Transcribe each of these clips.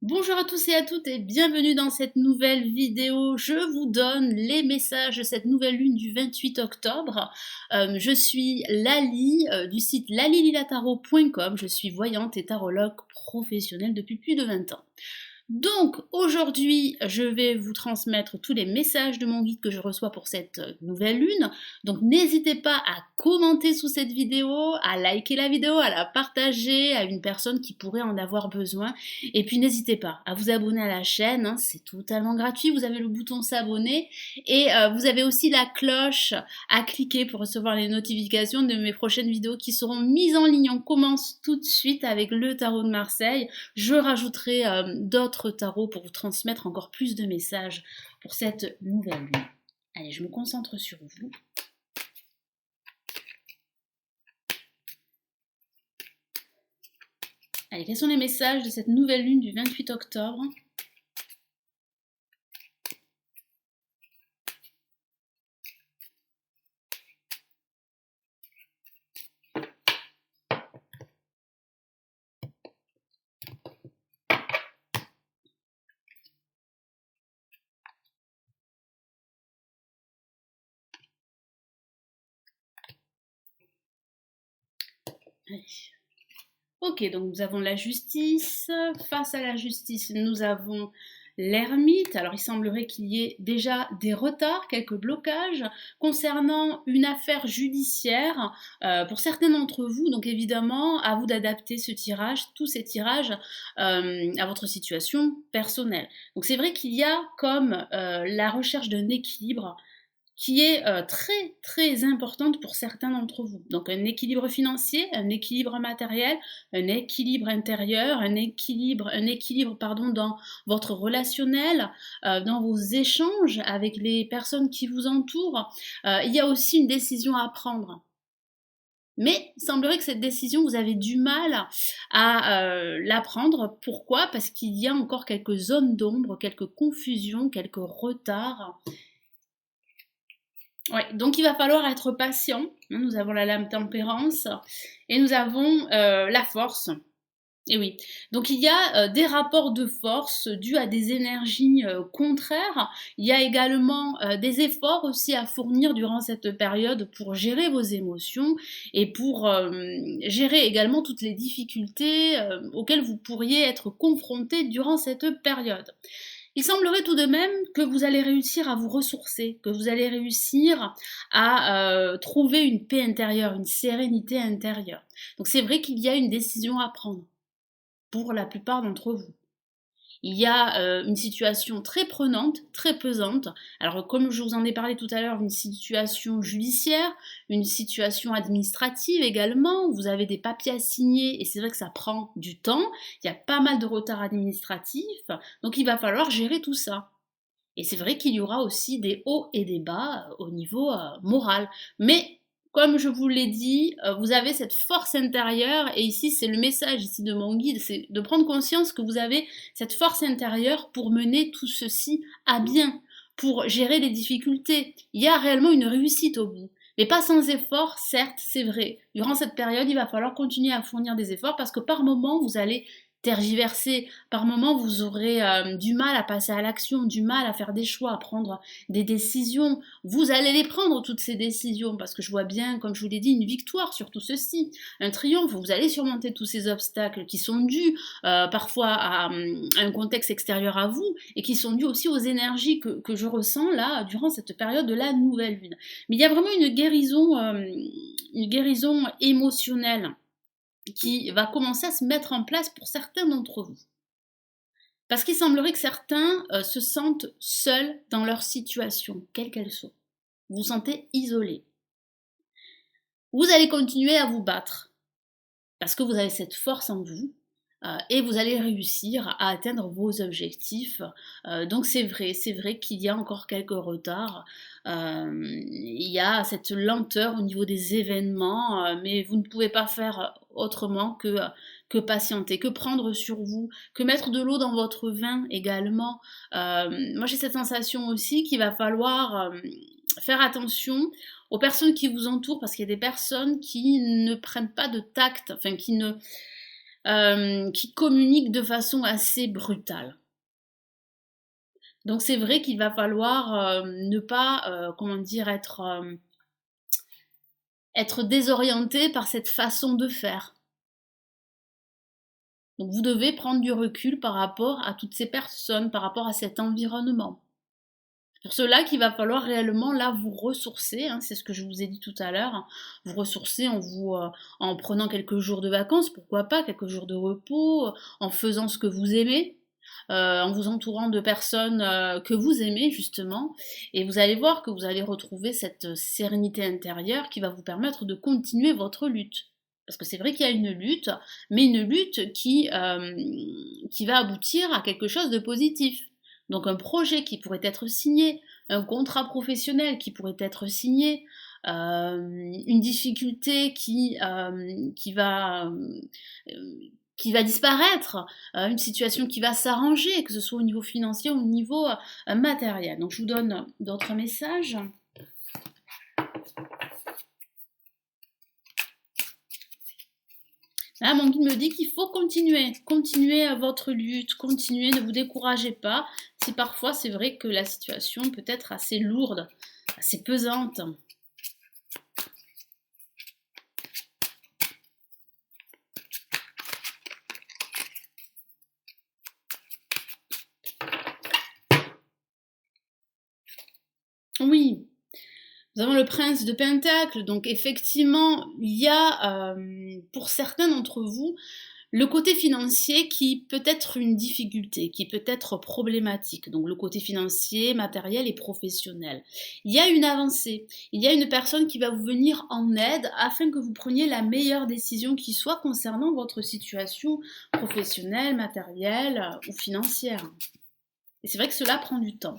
Bonjour à tous et à toutes et bienvenue dans cette nouvelle vidéo. Je vous donne les messages de cette nouvelle lune du 28 octobre. Je suis Lali du site lalililataro.com. Je suis voyante et tarologue professionnelle depuis plus de 20 ans. Donc aujourd'hui, je vais vous transmettre tous les messages de mon guide que je reçois pour cette nouvelle lune. Donc n'hésitez pas à commenter sous cette vidéo, à liker la vidéo, à la partager à une personne qui pourrait en avoir besoin. Et puis n'hésitez pas à vous abonner à la chaîne, hein, c'est totalement gratuit, vous avez le bouton s'abonner et vous avez aussi la cloche à cliquer pour recevoir les notifications de mes prochaines vidéos qui seront mises en ligne. On commence tout de suite avec le tarot de Marseille. Je rajouterai d'autres tarots pour vous transmettre encore plus de messages pour cette nouvelle lune. Allez, je me concentre sur vous. Allez, quels sont les messages de cette nouvelle lune du 28 octobre ? Allez. Ok, donc nous avons la justice. Face à la justice, nous avons l'ermite. Alors il semblerait qu'il y ait déjà des retards, quelques blocages concernant une affaire judiciaire pour certains d'entre vous. Donc évidemment, à vous d'adapter ce tirage, tous ces tirages à votre situation personnelle. Donc c'est vrai qu'il y a comme la recherche d'un équilibre qui est très importante pour certains d'entre vous. Donc un équilibre financier, un équilibre matériel, un équilibre intérieur, un équilibre pardon, dans votre relationnel, dans vos échanges avec les personnes qui vous entourent. Il y a aussi une décision à prendre. Mais il semblerait que cette décision, vous avez du mal à la prendre. Pourquoi? Parce qu'il y a encore quelques zones d'ombre, quelques confusions, quelques retards. Ouais, donc il va falloir être patient. Nous avons la lame tempérance et nous avons la force. Et oui, donc il y a des rapports de force dus à des énergies contraires. Il y a également des efforts aussi à fournir durant cette période pour gérer vos émotions et pour gérer également toutes les difficultés auxquelles vous pourriez être confrontés durant cette période. Il semblerait tout de même que vous allez réussir à vous ressourcer, que vous allez réussir à trouver une paix intérieure, une sérénité intérieure. Donc c'est vrai qu'il y a une décision à prendre pour la plupart d'entre vous. Il y a une situation très prenante, très pesante. Alors comme je vous en ai parlé tout à l'heure, une situation judiciaire, une situation administrative également. Vous avez des papiers à signer et c'est vrai que ça prend du temps. Il y a pas mal de retard administratif. Donc il va falloir gérer tout ça. Et c'est vrai qu'il y aura aussi des hauts et des bas au niveau moral. Mais comme je vous l'ai dit, vous avez cette force intérieure et ici c'est le message ici de mon guide, c'est de prendre conscience que vous avez cette force intérieure pour mener tout ceci à bien, pour gérer les difficultés. Il y a réellement une réussite au bout. Mais pas sans effort, certes, c'est vrai. Durant cette période, il va falloir continuer à fournir des efforts parce que par moment, vous allez tergiverser. Par moments, vous aurez du mal à passer à l'action, du mal à faire des choix, à prendre des décisions. Vous allez les prendre, toutes ces décisions, parce que je vois bien, comme je vous l'ai dit, une victoire sur tout ceci, un triomphe. Vous allez surmonter tous ces obstacles qui sont dus parfois à un contexte extérieur à vous et qui sont dus aussi aux énergies que je ressens là durant cette période de la nouvelle lune. Mais il y a vraiment une guérison émotionnelle qui va commencer à se mettre en place pour certains d'entre vous. Parce qu'il semblerait que certains se sentent seuls dans leur situation, quelle qu'elle soit. Vous vous sentez isolé. Vous allez continuer à vous battre parce que vous avez cette force en vous et vous allez réussir à atteindre vos objectifs. Donc c'est vrai qu'il y a encore quelques retards. Il y a cette lenteur au niveau des événements, mais vous ne pouvez pas faire autrement que patienter, que prendre sur vous, que mettre de l'eau dans votre vin également. Moi j'ai cette sensation aussi qu'il va falloir faire attention aux personnes qui vous entourent parce qu'il y a des personnes qui ne prennent pas de tact, enfin qui ne qui communique de façon assez brutale. Donc c'est vrai qu'il va falloir ne pas, comment dire, être désorienté par cette façon de faire. Donc vous devez prendre du recul par rapport à toutes ces personnes, par rapport à cet environnement. C'est pour cela qu'il va falloir réellement là vous ressourcer, hein, c'est ce que je vous ai dit tout à l'heure, hein, vous ressourcer en prenant quelques jours de vacances, pourquoi pas, quelques jours de repos, en faisant ce que vous aimez, en vous entourant de personnes que vous aimez justement, et vous allez voir que vous allez retrouver cette sérénité intérieure qui va vous permettre de continuer votre lutte. Parce que c'est vrai qu'il y a une lutte, mais une lutte qui va aboutir à quelque chose de positif. Donc un projet qui pourrait être signé, un contrat professionnel qui pourrait être signé, une difficulté qui va disparaître, une situation qui va s'arranger, que ce soit au niveau financier ou au niveau matériel. Donc je vous donne d'autres messages. Là, mon guide me dit qu'il faut continuer votre lutte, continuer, ne vous découragez pas, si parfois c'est vrai que la situation peut être assez lourde, assez pesante. Oui, nous avons le prince de Pentacle, donc effectivement, il y a pour certains d'entre vous le côté financier qui peut être une difficulté, qui peut être problématique, donc le côté financier, matériel et professionnel. Il y a une avancée, il y a une personne qui va vous venir en aide afin que vous preniez la meilleure décision qui soit concernant votre situation professionnelle, matérielle ou financière. Et c'est vrai que cela prend du temps.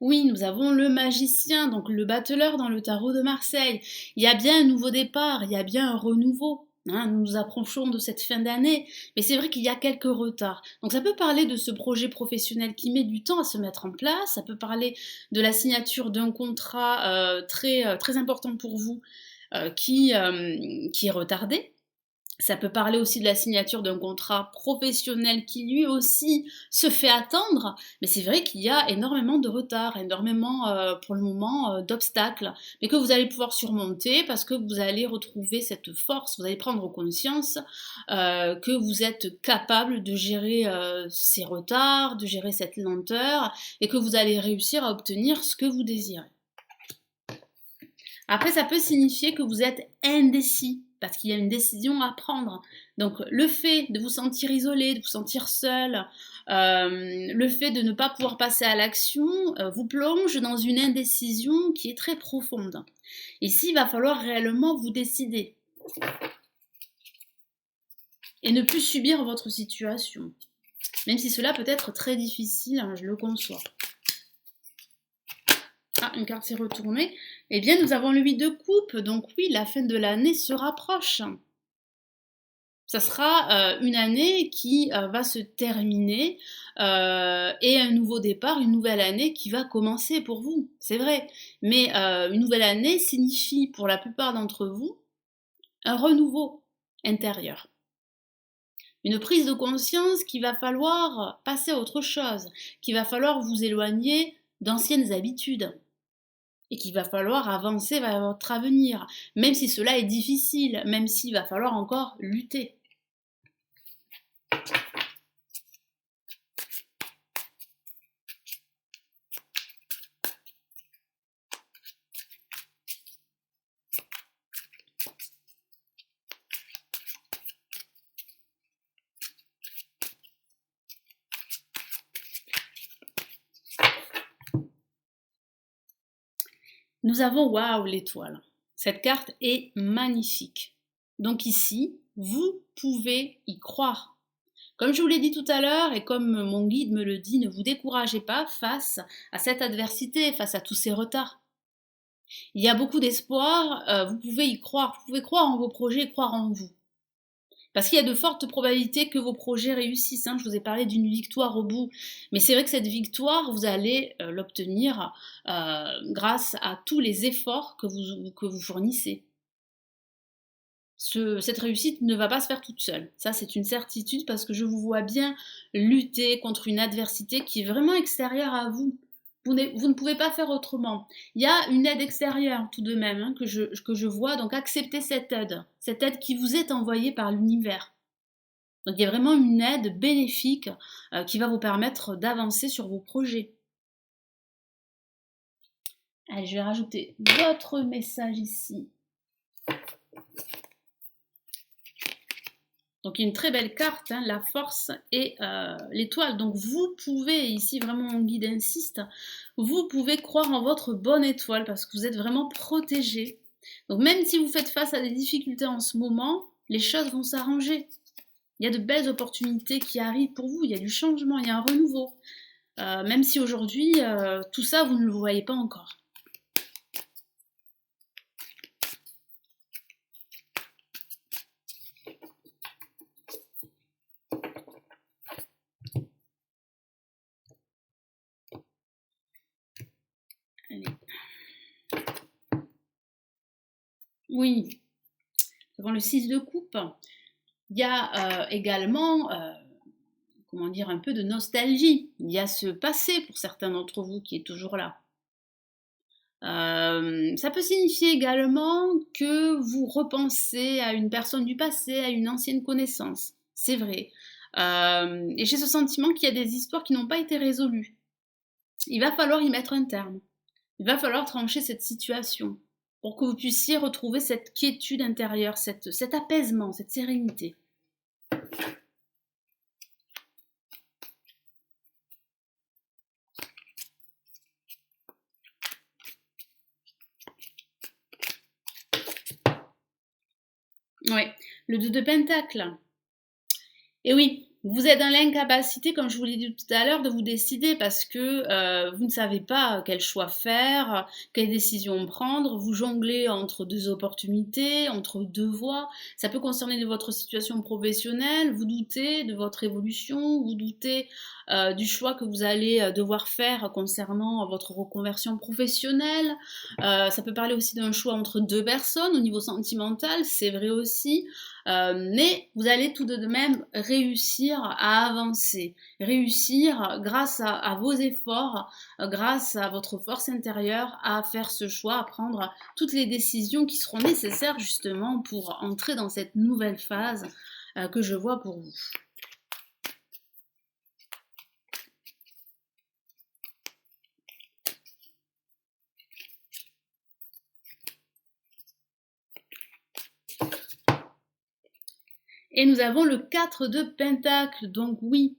Oui, nous avons le magicien, donc le battleur dans le tarot de Marseille. Il y a bien un nouveau départ, il y a bien un renouveau. Hein, nous nous approchons de cette fin d'année, mais c'est vrai qu'il y a quelques retards. Donc ça peut parler de ce projet professionnel qui met du temps à se mettre en place, ça peut parler de la signature d'un contrat très important pour vous qui est retardé. Ça peut parler aussi de la signature d'un contrat professionnel qui lui aussi se fait attendre, mais c'est vrai qu'il y a énormément de retard, énormément pour le moment d'obstacles, mais que vous allez pouvoir surmonter parce que vous allez retrouver cette force, vous allez prendre conscience que vous êtes capable de gérer ces retards, de gérer cette lenteur, et que vous allez réussir à obtenir ce que vous désirez. Après, ça peut signifier que vous êtes indécis, parce qu'il y a une décision à prendre. Donc, le fait de vous sentir isolé, de vous sentir seul, le fait de ne pas pouvoir passer à l'action, vous plonge dans une indécision qui est très profonde. Ici, il va falloir réellement vous décider. Et ne plus subir votre situation. Même si cela peut être très difficile, hein, je le conçois. Ah, une carte s'est retournée. Eh bien, nous avons le 8 de coupe, donc oui, la fin de l'année se rapproche. Ça sera une année qui va se terminer et un nouveau départ, une nouvelle année qui va commencer pour vous, c'est vrai. Mais une nouvelle année signifie pour la plupart d'entre vous un renouveau intérieur. Une prise de conscience qu'il va falloir passer à autre chose, qu'il va falloir vous éloigner d'anciennes habitudes et qu'il va falloir avancer vers votre avenir, même si cela est difficile, même s'il va falloir encore lutter. Nous avons, waouh, l'étoile. Cette carte est magnifique. Donc ici, vous pouvez y croire. Comme je vous l'ai dit tout à l'heure et comme mon guide me le dit, ne vous découragez pas face à cette adversité, face à tous ces retards. Il y a beaucoup d'espoir, vous pouvez y croire, vous pouvez croire en vos projets, croire en vous. Parce qu'il y a de fortes probabilités que vos projets réussissent, hein. Je vous ai parlé d'une victoire au bout, mais c'est vrai que cette victoire, vous allez l'obtenir grâce à tous les efforts que vous fournissez. Cette réussite ne va pas se faire toute seule. Ça, c'est une certitude parce que je vous vois bien lutter contre une adversité qui est vraiment extérieure à vous. Vous ne pouvez pas faire autrement. Il y a une aide extérieure tout de même, hein, que je vois, donc acceptez cette aide qui vous est envoyée par l'univers. Donc il y a vraiment une aide bénéfique qui va vous permettre d'avancer sur vos projets. Allez, je vais rajouter d'autres messages ici. Donc une très belle carte, hein, la force et l'étoile. Donc vous pouvez, ici vraiment mon guide insiste, vous pouvez croire en votre bonne étoile parce que vous êtes vraiment protégé. Donc même si vous faites face à des difficultés en ce moment, les choses vont s'arranger. Il y a de belles opportunités qui arrivent pour vous, il y a du changement, il y a un renouveau. Même si aujourd'hui, tout ça, vous ne le voyez pas encore. Allez. Oui, devant le 6 de coupe, il y a également, comment dire, un peu de nostalgie. Il y a ce passé pour certains d'entre vous qui est toujours là. Ça peut signifier également que vous repensez à une personne du passé, à une ancienne connaissance. C'est vrai. Et j'ai ce sentiment qu'il y a des histoires qui n'ont pas été résolues. Il va falloir y mettre un terme. Il va falloir trancher cette situation pour que vous puissiez retrouver cette quiétude intérieure, cet apaisement, cette sérénité. Oui, le 2 de Pentacle. Et oui, vous êtes dans l'incapacité, comme je vous l'ai dit tout à l'heure, de vous décider parce que vous ne savez pas quel choix faire, quelle décision prendre. Vous jonglez entre deux opportunités, entre deux voies. Ça peut concerner votre situation professionnelle. Vous doutez de votre évolution, vous doutez du choix que vous allez devoir faire concernant votre reconversion professionnelle. Ça peut parler aussi d'un choix entre deux personnes au niveau sentimental, c'est vrai aussi. Mais vous allez tout de même réussir à avancer, réussir grâce à vos efforts, grâce à votre force intérieure à faire ce choix, à prendre toutes les décisions qui seront nécessaires justement pour entrer dans cette nouvelle phase que je vois pour vous. Et nous avons le 4 de Pentacle, donc oui,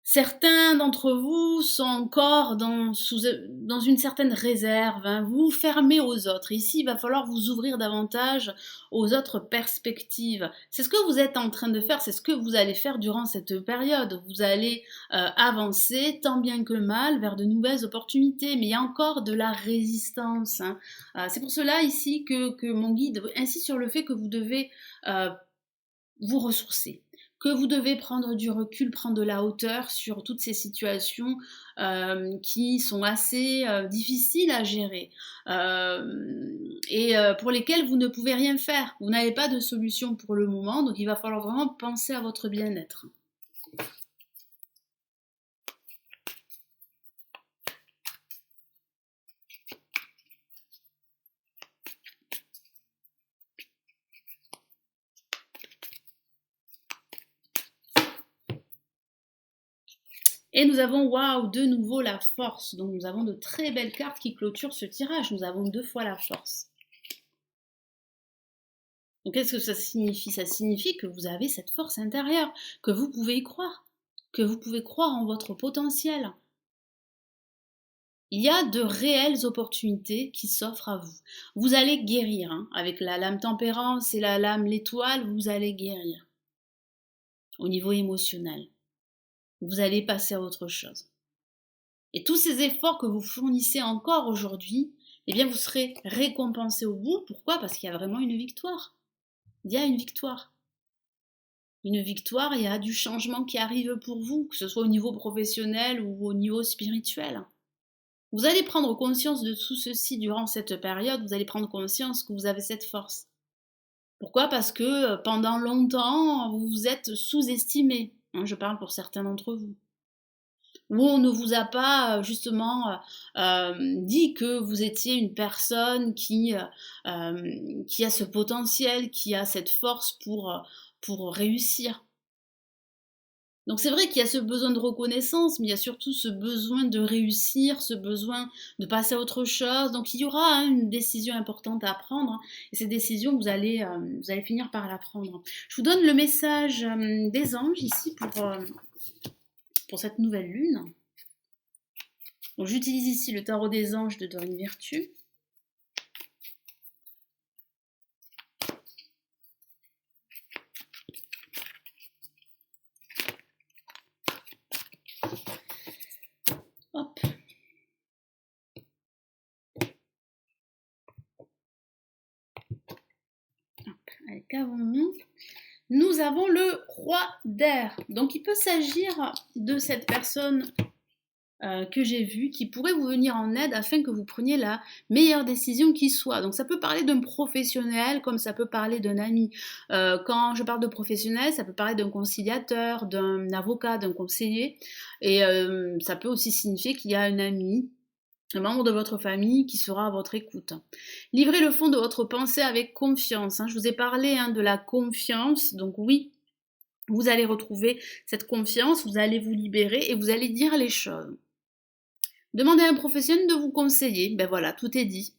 certains d'entre vous sont encore dans une certaine réserve, hein. Vous vous fermez aux autres. Ici, il va falloir vous ouvrir davantage aux autres perspectives. C'est ce que vous êtes en train de faire, c'est ce que vous allez faire durant cette période. Vous allez avancer tant bien que mal vers de nouvelles opportunités, mais il y a encore de la résistance, hein. C'est pour cela ici que mon guide insiste sur le fait que vous devez vous ressourcer, que vous devez prendre du recul, prendre de la hauteur sur toutes ces situations qui sont assez difficiles à gérer et pour lesquelles vous ne pouvez rien faire. Vous n'avez pas de solution pour le moment, donc il va falloir vraiment penser à votre bien-être. Et nous avons, waouh, de nouveau la force. Donc nous avons de très belles cartes qui clôturent ce tirage. Nous avons 2 fois la force. Donc qu'est-ce que ça signifie? Ça signifie que vous avez cette force intérieure, que vous pouvez y croire, que vous pouvez croire en votre potentiel. Il y a de réelles opportunités qui s'offrent à vous. Vous allez guérir, hein, avec la lame tempérance et la lame l'étoile, vous allez guérir au niveau émotionnel. Vous allez passer à autre chose. Et tous ces efforts que vous fournissez encore aujourd'hui, eh bien vous serez récompensé au bout. Pourquoi? Parce qu'il y a vraiment une victoire. Il y a une victoire. une victoire, il y a du changement qui arrive pour vous, que ce soit au niveau professionnel ou au niveau spirituel. Vous allez prendre conscience de tout ceci durant cette période, vous allez prendre conscience que vous avez cette force. Pourquoi? Parce que pendant longtemps, vous vous êtes sous-estimé, hein, je parle pour certains d'entre vous. Ou on ne vous a pas justement dit que vous étiez une personne qui a ce potentiel, qui a cette force pour réussir. Donc c'est vrai qu'il y a ce besoin de reconnaissance, mais il y a surtout ce besoin de réussir, ce besoin de passer à autre chose. Donc il y aura une décision importante à prendre, hein, et cette décision, vous allez finir par la prendre. Je vous donne le message des anges ici pour cette nouvelle lune. Donc j'utilise ici le tarot des anges de Dorine Virtue. Hop. Allez, qu'avons-nous? Nous avons le roi d'air. Donc il peut s'agir de cette personne que j'ai vue qui pourrait vous venir en aide afin que vous preniez la meilleure décision qui soit. Donc ça peut parler d'un professionnel comme ça peut parler d'un ami. Quand je parle de professionnel, ça peut parler d'un conciliateur, d'un avocat, d'un conseiller. Et ça peut aussi signifier qu'il y a un ami, un membre de votre famille qui sera à votre écoute. Livrez le fond de votre pensée avec confiance, hein. Je vous ai parlé de la confiance, donc oui, vous allez retrouver cette confiance, vous allez vous libérer et vous allez dire les choses. Demandez à un professionnel de vous conseiller, ben voilà, tout est dit.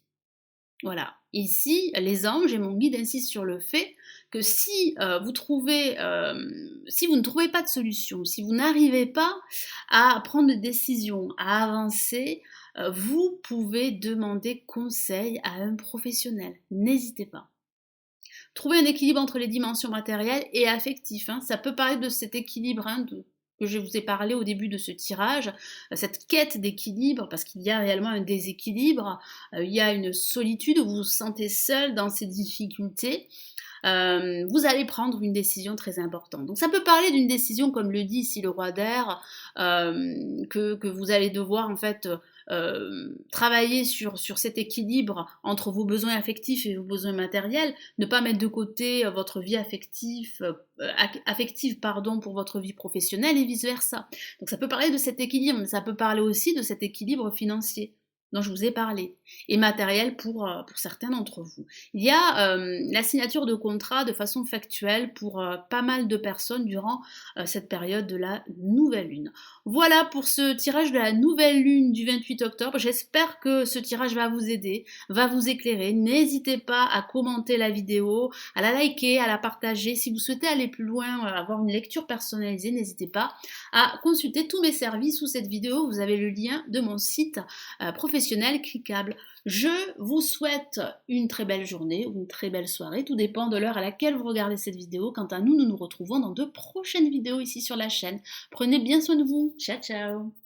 Voilà. Ici, les anges et mon guide insistent sur le fait que si si vous ne trouvez pas de solution, si vous n'arrivez pas à prendre de décision, à avancer, vous pouvez demander conseil à un professionnel. N'hésitez pas. Trouver un équilibre entre les dimensions matérielles et affectives, hein. Ça peut parler de cet équilibre que je vous ai parlé au début de ce tirage, cette quête d'équilibre, parce qu'il y a réellement un déséquilibre, il y a une solitude, vous vous sentez seul dans ces difficultés. Vous allez prendre une décision très importante. Donc ça peut parler d'une décision, comme le dit ici le roi d'air, que vous allez devoir en fait travailler sur cet équilibre entre vos besoins affectifs et vos besoins matériels, ne pas mettre de côté votre vie affective pardon, pour votre vie professionnelle et vice-versa. Donc ça peut parler de cet équilibre, mais ça peut parler aussi de cet équilibre financier dont je vous ai parlé, et matériel pour certains d'entre vous. Il y a la signature de contrat de façon factuelle pour pas mal de personnes durant cette période de la nouvelle lune. Voilà pour ce tirage de la nouvelle lune du 28 octobre. J'espère que ce tirage va vous aider, va vous éclairer. N'hésitez pas à commenter la vidéo, à la liker, à la partager. Si vous souhaitez aller plus loin, avoir une lecture personnalisée, n'hésitez pas à consulter tous mes services sous cette vidéo. Vous avez le lien de mon site professionnel cliquable. Je vous souhaite une très belle journée ou une très belle soirée, tout dépend de l'heure à laquelle vous regardez cette vidéo. Quant à nous, nous nous retrouvons dans de prochaines vidéos ici sur la chaîne. Prenez bien soin de vous. Ciao, ciao!